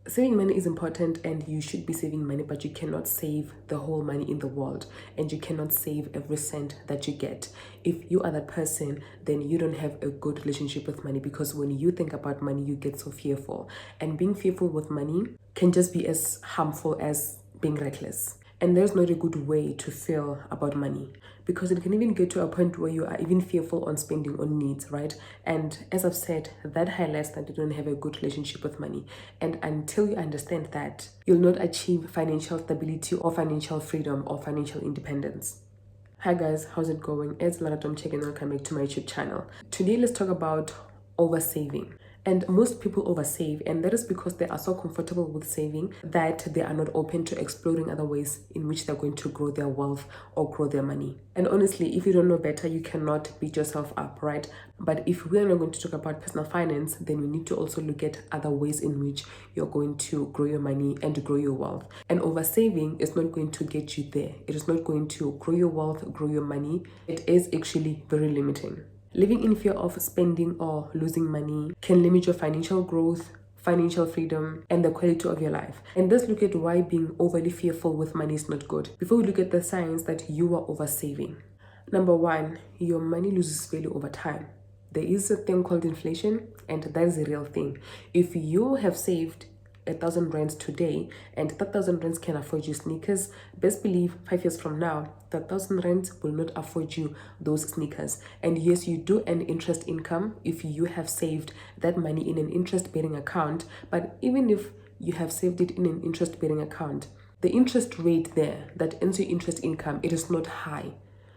Saving money is important and you should be saving money, but you cannot save the whole money in the world and you cannot save every cent that you get. If you are that person, then you don't have a good relationship with money, because when you think about money, you get so fearful. And being fearful with money can just be as harmful as being reckless. And there's not a good way to feel about money, because it can even get to a point where you are even fearful on spending on needs, right? And as I've said, that highlights that you don't have a good relationship with money. And until you understand that, you'll not achieve financial stability or financial freedom or financial independence. Hi guys, how's it going? It's Laratom Check and welcome back to my YouTube channel. Today let's talk about oversaving. And most people oversave, and that is because they are so comfortable with saving that they are not open to exploring other ways in which they're going to grow their wealth or grow their money. And honestly, if you don't know better, you cannot beat yourself up, right? But if we are not going to talk about personal finance, then we need to also look at other ways in which you're going to grow your money and grow your wealth. And oversaving is not going to get you there. It is not going to grow your wealth, grow your money. It is actually very limiting. Living in fear of spending or losing money can limit your financial growth, financial freedom, and the quality of your life. And let's look at why being overly fearful with money is not good, before we look at the signs that you are oversaving. Number one, your money loses value over time. There is a thing called inflation, and that is a real thing. If you have saved 1,000 rands today and that 1,000 rands can afford you sneakers, best believe 5 years from now that 1,000 rands will not afford you those sneakers. And yes, you do earn interest income if you have saved that money in an interest bearing account, but even if you have saved it in an interest bearing account, the interest rate there that earns your interest income, it is not high.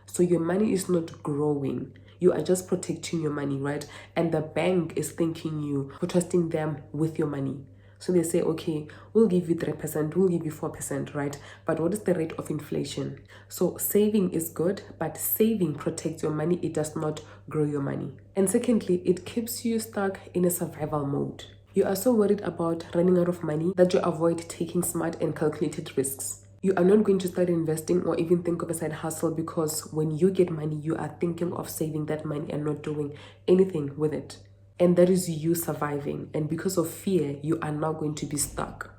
So your money is not growing. You are just protecting your money, right? And the bank is thanking you for trusting them with your money. So they say, okay, we'll give you 3%, we'll give you 4%, right? But what is the rate of inflation? So saving is good, but saving protects your money. It does not grow your money. And secondly, it keeps you stuck in a survival mode. You are so worried about running out of money that you avoid taking smart and calculated risks. You are not going to start investing or even think of a side hustle, because when you get money, you are thinking of saving that money and not doing anything with it. And that is you surviving. And because of fear, you are now going to be stuck.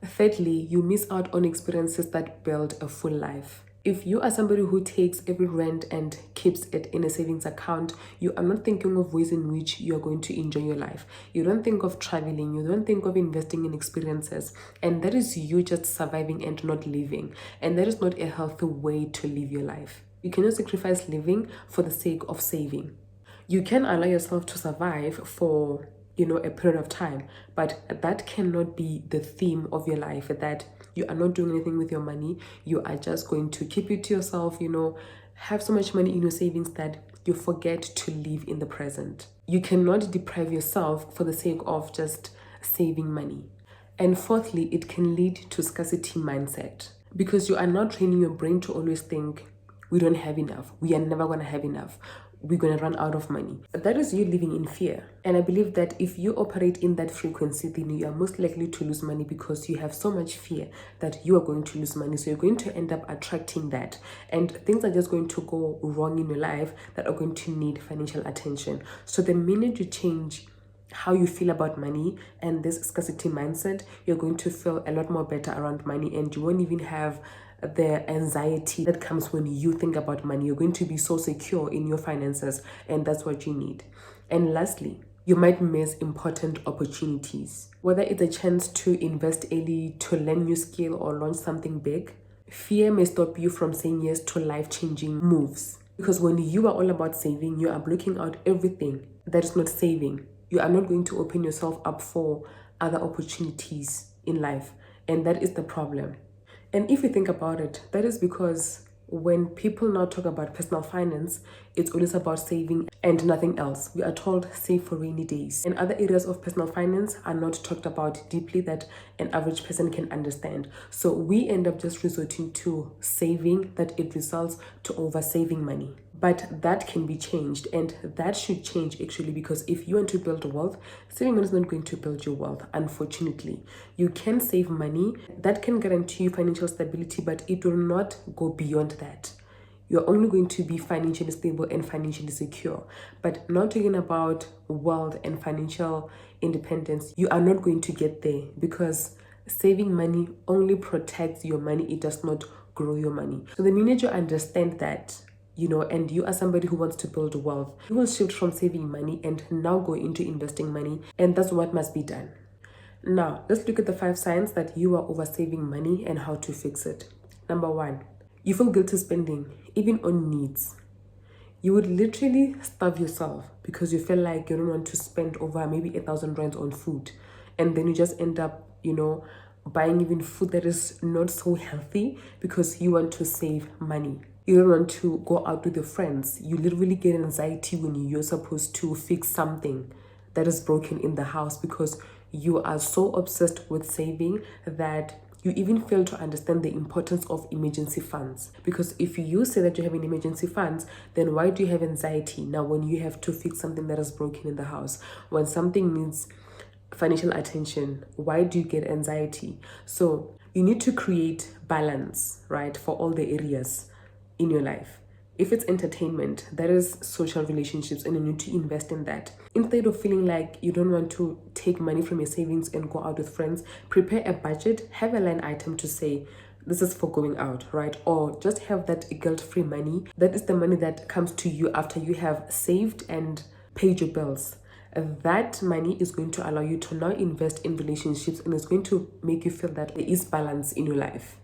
Thirdly, you miss out on experiences that build a full life. If you are somebody who takes every rent and keeps it in a savings account, you are not thinking of ways in which you are going to enjoy your life. You don't think of traveling, you don't think of investing in experiences. And that is you just surviving and not living. And that is not a healthy way to live your life. You cannot sacrifice living for the sake of saving. You can allow yourself to survive for, a period of time, but that cannot be the theme of your life, that you are not doing anything with your money. You are just going to keep it to yourself, have so much money in your savings that you forget to live in the present. You cannot deprive yourself for the sake of just saving money. And fourthly, it can lead to scarcity mindset, because you are not training your brain to always think, we don't have enough, we are never going to have enough, we're going to run out of money. That is you living in fear. And I believe that if you operate in that frequency, then you are most likely to lose money, because you have so much fear that you are going to lose money. So you're going to end up attracting that. And things are just going to go wrong in your life that are going to need financial attention. So the minute you change how you feel about money and this scarcity mindset, you're going to feel a lot more better around money, and you won't even have the anxiety that comes when you think about money. You're going to be so secure in your finances, and that's what you need. And lastly, you might miss important opportunities, whether it's a chance to invest early, to learn new skill, or launch something big. Fear may stop you from saying yes to life-changing moves, because when you are all about saving, you are blocking out everything that is not saving. You are not going to open yourself up for other opportunities in life, and that is the problem. And if you think about it, that is because when people now talk about personal finance, it's always about saving and nothing else. We are told save for rainy days. And other areas of personal finance are not talked about deeply that an average person can understand. So we end up just resorting to saving, that it results to over saving money. But that can be changed, and that should change actually, because if you want to build wealth, saving money is not going to build your wealth, unfortunately. You can save money, that can guarantee you financial stability, but it will not go beyond that. you're only going to be financially stable and financially secure. But not talking about wealth and financial independence, you are not going to get there, because saving money only protects your money. It does not grow your money. So the minute you understand that, and you are somebody who wants to build wealth, you will shift from saving money and now go into investing money. And that's what must be done. Now, let's look at the 5 signs that you are oversaving money and how to fix it. Number 1, you feel guilty spending, even on needs. You would literally starve yourself because you feel like you don't want to spend over maybe 1,000 rands on food. And then you just end up, buying even food that is not so healthy because you want to save money. You don't want to go out with your friends. You literally get anxiety when you're supposed to fix something that is broken in the house because you are so obsessed with saving that you even fail to understand the importance of emergency funds. Because if you say that you have an emergency funds, then why do you have anxiety now when you have to fix something that is broken in the house? When something needs financial attention, why do you get anxiety? So you need to create balance, right, for all the areas in your life. If it's entertainment, that is social relationships, and you need to invest in that. Instead of feeling like you don't want to take money from your savings and go out with friends, prepare a budget, have a line item to say, this is for going out, right? Or just have that guilt-free money. That is the money that comes to you after you have saved and paid your bills. That money is going to allow you to now invest in relationships, and it's going to make you feel that there is balance in your life.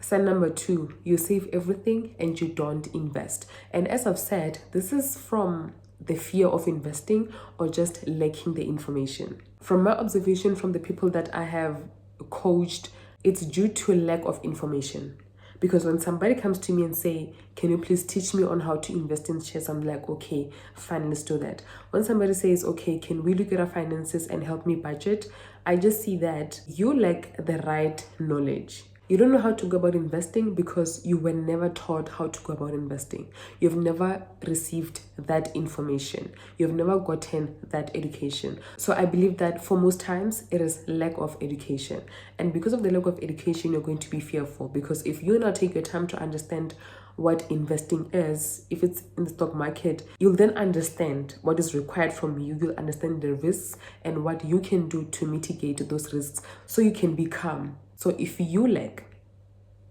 Sign number 2, you save everything and you don't invest. And as I've said, this is from the fear of investing or just lacking the information. From my observation from the people that I have coached, it's due to a lack of information. Because when somebody comes to me and say, can you please teach me on how to invest in shares? I'm like, okay, fine, let's do that. When somebody says, okay, can we look at our finances and help me budget? I just see that you lack the right knowledge. You don't know how to go about investing because you were never taught how to go about investing. You've never received that information. You've never gotten that education. So I believe that for most times it is lack of education. And because of the lack of education, you're going to be fearful, because if you not take your time to understand what investing is, if it's in the stock market, you'll then understand what is required from you. You'll understand the risks and what you can do to mitigate those risks so you can be calm. So if you lack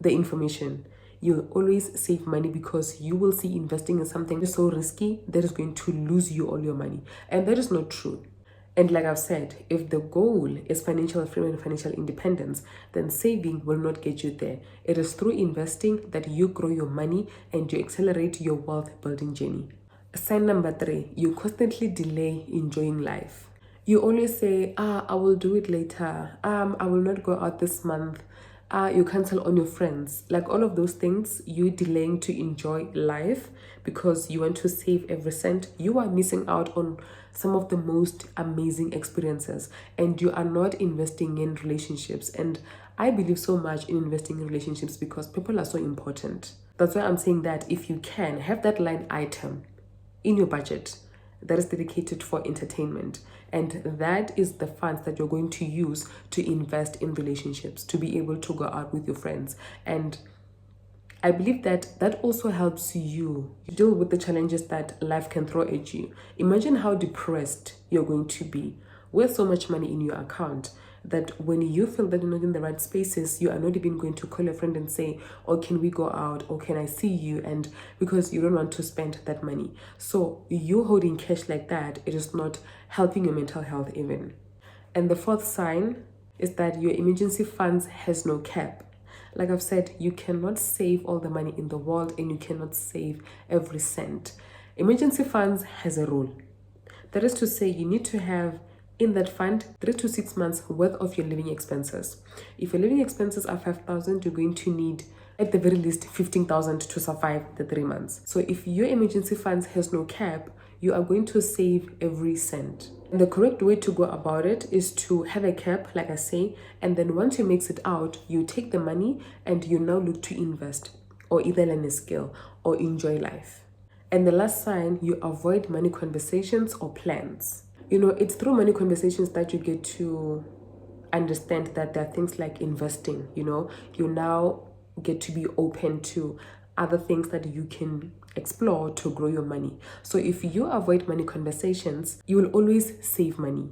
the information, you'll always save money because you will see investing in something so risky that is going to lose you all your money. And that is not true. And like I've said, if the goal is financial freedom and financial independence, then saving will not get you there. It is through investing that you grow your money and you accelerate your wealth building journey. Sign number 3, you constantly delay enjoying life. You always say, I will do it later. I will not go out this month. You cancel on your friends. Like all of those things, you delaying to enjoy life because you want to save every cent. You are missing out on some of the most amazing experiences, and you are not investing in relationships. And I believe so much in investing in relationships because people are so important. That's why I'm saying that if you can have that line item in your budget that is dedicated for entertainment, and that is the funds that you're going to use to invest in relationships, to be able to go out with your friends. And I believe that that also helps you deal with the challenges that life can throw at you. Imagine how depressed you're going to be with so much money in your account that when you feel that you're not in the right spaces, you are not even going to call a friend and say, oh, can we go out, or can I see you? And because you don't want to spend that money. So you holding cash like that, it is not helping your mental health even. And the 4th sign is that your emergency funds has no cap. Like I've said, you cannot save all the money in the world and you cannot save every cent. Emergency funds has a rule. That is to say, you need to have in that fund 3 to 6 months worth of your living expenses. If your living expenses are 5,000, you're going to need at the very least 15,000 to survive the 3 months. So if your emergency funds has no cap, you are going to save every cent. And the correct way to go about it is to have a cap, like I say, and then once you mix it out, you take the money and you now look to invest or either learn a skill or enjoy life. And the last sign, you avoid money conversations or plans. It's through money conversations that you get to understand that there are things like investing. You now get to be open to, other things that you can explore to grow your money. So if you avoid money conversations, you will always save money.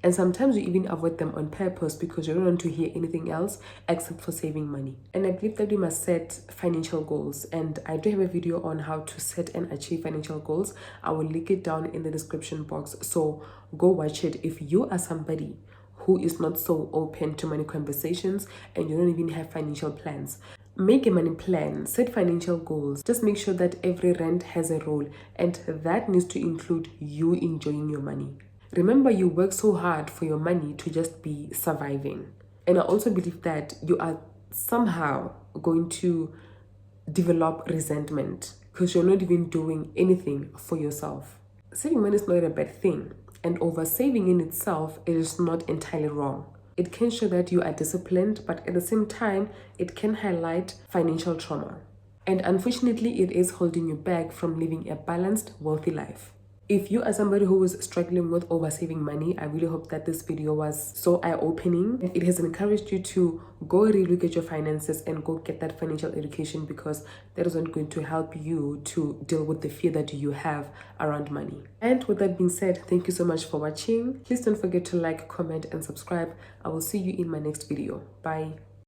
And sometimes you even avoid them on purpose because you don't want to hear anything else except for saving money. And I believe that we must set financial goals. And I do have a video on how to set and achieve financial goals. I will link it down in the description box. So go watch it if you are somebody who is not so open to money conversations and you don't even have financial plans. Make a money plan, set financial goals. Just make sure that every rent has a role, and that needs to include you enjoying your money. Remember, you work so hard for your money to just be surviving. And I also believe that you are somehow going to develop resentment because you're not even doing anything for yourself. Saving money is not a bad thing, and oversaving in itself, it is not entirely wrong. It can show that you are disciplined, but at the same time, it can highlight financial trauma. And unfortunately, it is holding you back from living a balanced, wealthy life. If you are somebody who is struggling with oversaving money, I really hope that this video was so eye-opening. It has encouraged you to go relook at your finances and go get that financial education, because that is not going to help you to deal with the fear that you have around money. And with that being said, thank you so much for watching. Please don't forget to like, comment, and subscribe. I will see you in my next video. Bye.